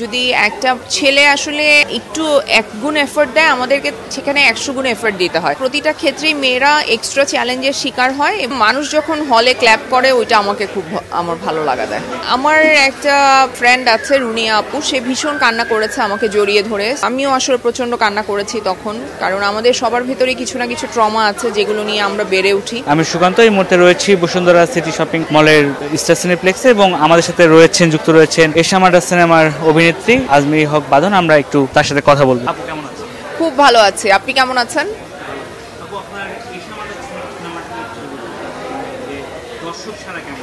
যদি একটা ছেলে আসলে একটু এক গুণ এফোর্ট দেয় আমাদেরকে সেখানে 100 গুণ এফোর্ট দিতে হয়। প্রতিটা ক্ষেত্রেই মেয়েরা এক্সট্রা চ্যালেঞ্জের শিকার হয় এবং মানুষ যখন হলে ক্ল্যাপ করে ওইটা আমাকে খুব আমার ভালো লাগা দেয়। আমার একটা ফ্রেন্ড আছে রুনিয়া আপু, সে ভীষণ কান্না করেছে আমাকে জড়িয়ে ধরে। আমিও আসলে প্রচন্ড কান্না করেছি তখন, কারণ আমাদের সবার ভেতরে কিছু না কিছু ট্রমা আছে যেগুলো নিয়ে আমরা বেড়ে উঠি। আমি সুকান্ত, এই মুহূর্তে রয়েছি বসুন্ধরা সিটি শপিং মলের স্টার সিনেপ্লেক্সে এবং আমাদের সাথে যুক্ত রয়েছেন এশা মার্ডার সিনেমার অভিনেত্রী আজমি হক বাঁধন। আমরা একটু তার সাথে কথা বলবো। আপু কেমন আছেন? খুব ভালো আছি, আপনি কেমন আছেন? আপু, আপনার এশা মার্ডার সিনেমাটা দর্শক সারা কেমন?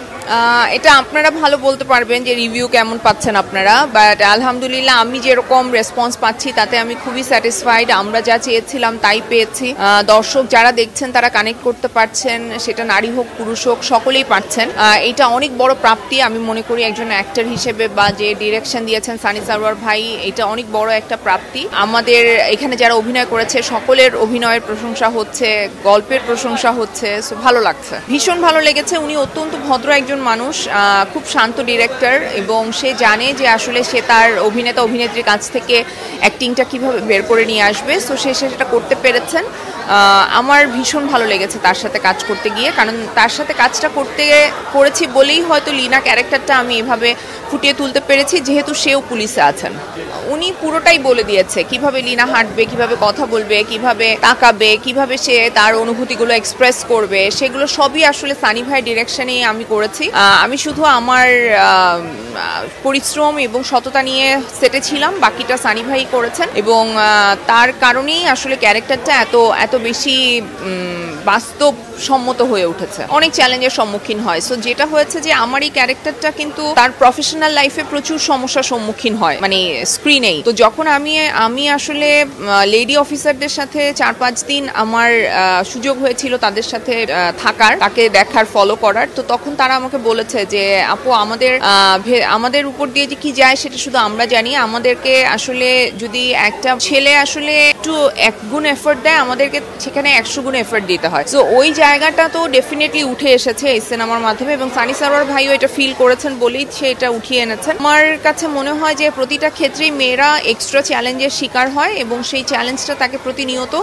এটা আপনারা ভালো বলতে পারবেন যে রিভিউ কেমন পাচ্ছেন আপনারা, বাট আলহামদুলিল্লাহ আমি যেরকম রেসপন্স পাচ্ছি তাতে আমি খুবই স্যাটিসফাইড। আমরা যা চেয়েছিলাম তাই পেয়েছি। দর্শক যারা দেখছেন তারা কানেক্ট করতে পারছেন, সেটা নারী হোক পুরুষ হোক সকলেই পারছেন। এটা অনেক বড় প্রাপ্তি আমি মনে করি একজন অ্যাক্টর হিসেবে, বা যে ডিরেকশন দিয়েছেন সানি সারোয়ার ভাই, এটা অনেক বড় একটা প্রাপ্তি। আমাদের এখানে যারা অভিনয় করেছে সকলের অভিনয়ের প্রশংসা হচ্ছে, গল্পের প্রশংসা হচ্ছে, সো ভালো লাগছে, ভীষণ ভালো লেগেছে। উনি অত্যন্ত ভদ্র একজন মানুষ, খুব শান্ত ডিরেক্টর, এবং সে জানে যে আসলে সে তার অভিনেতা অভিনেত্রীর কাছ থেকে অ্যাক্টিংটা কিভাবে বের করে নিয়ে আসবে, সো সে সেটা করতে পেরেছেন। আমার ভীষণ ভালো লেগেছে তার সাথে কাজ করতে গিয়ে, কারণ তার সাথে কাজটা করেছি বলেই হয়তো লিনা ক্যারেক্টারটা আমি এভাবে ফুটিয়ে তুলতে পেরেছি, যেহেতু সেও পুলিশে আছেন। উনি পুরোটাই বলে দিয়েছে কিভাবে লিনা হাঁটবে, কিভাবে কথা বলবে, কিভাবে তাকাবে, কিভাবে সে তার অনুভূতিগুলো এক্সপ্রেস করবে, সেগুলো সবই আসলে সানি ভাই ডিরেকশনে আমি করেছি। আমি শুধু আমার পরিশ্রম এবং সততা নিয়ে সেটে ছিলাম, বাকিটা সানি ভাই করেছেন, এবং তার কারণেই আসলে ক্যারেক্টারটা এত বেশি বাস্তবসম্মত হয়ে উঠেছে। অনেক চ্যালেঞ্জের সম্মুখীন হয়, সো যেটা হয়েছে যে আমার এই ক্যারেক্টারটা কিন্তু তার প্রফেশনাল লাইফে প্রচুর সমস্যার সম্মুখীন হয়, মানে স্ক্রিনেই। তো যখন আমি আসলে লেডি অফিসারদের সাথে 4-5 দিন আমার সুযোগ হয়েছিল তাদের সাথে থাকার, তাকে দেখার, ফলো করার, তো তখন তারা আমাকে বলেছে যে আপু আমাদের উপর দিয়ে যে কি যায় সেটা শুধু আমরা জানি, আমাদেরকে আসলে যদি একটা ছেলে আসলে একটু এক গুণ এফোর্ট দেয় আমাদেরকে সেখানে 100 গুণ এফোর্ট দিতে হয়। সো ওই জায়গাটা তো ডেফিনেটলি উঠে এসেছে এই সিনেমার মাধ্যমে, এবং সানি সারোয়ার ভাইও এটা ফিল করেছেন বলেই সে এটা উঠিয়ে এনেছেন। আমার কাছে মনে হয় যে প্রতিটা ক্ষেত্রেই মেয়েরা এক্সট্রা চ্যালেঞ্জের শিকার হয়, এবং সেই চ্যালেঞ্জটা তাকে প্রতিনিয়ত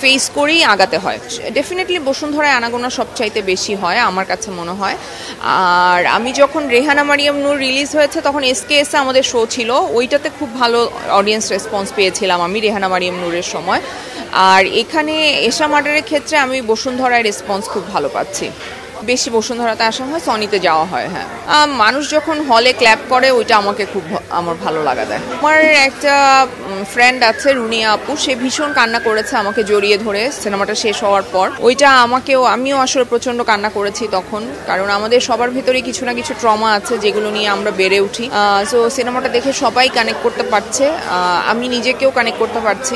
ফেস করেই আগাতে হয়। ডেফিনেটলি বসুন্ধরায় আনাগোনা সবচাইতে বেশি হয় আমার কাছে মনে হয়। আর আমি যখন রেহানা মারিয়াম নূর রিলিজ হয়েছে তখন SKS আমাদের শো ছিল, ওইটাতে খুব ভালো অডিয়েন্স রেসপন্স পেয়েছিলাম আমি রেহানা মারিয়াম নূরের সময়। আর এখানে এশা মার্ডারের ক্ষেত্রে আমি বসুন্ধরায় রেসপন্স খুব ভালো পাচ্ছি। বেশি বসুন্ধরাতে আসা হয়, সনিতে যাওয়া হয়। হ্যাঁ, মানুষ যখন হলে ক্ল্যাপ করে ওইটা আমাকে খুব আমার ভালো লাগা দেয়। আমার একটা ফ্রেন্ড আছে রুনিয়া আপু, সে ভীষণ কান্না করেছে আমাকে জড়িয়ে ধরে সিনেমাটা শেষ হওয়ার পর। ওইটা আমিও আসলে প্রচন্ড কান্না করেছি তখন, কারণ আমাদের সবার ভেতরে কিছু না কিছু ট্রমা আছে যেগুলো নিয়ে আমরা বেড়ে উঠি। সো সিনেমাটা দেখে সবাই কানেক্ট করতে পারছে, আমি নিজেকেও কানেক্ট করতে পারছি।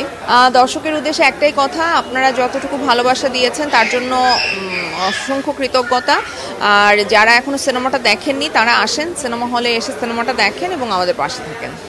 দর্শকের উদ্দেশ্যে একটাই কথা, আপনারা যতটুকু ভালোবাসা দিয়েছেন তার জন্য অসংখ্য কৃতজ্ঞতা। আর যারা এখনো সিনেমাটা দেখেননি তারা আসেন, সিনেমা হলে এসে সিনেমাটা দেখেন এবং আমাদের পাশে থাকেন।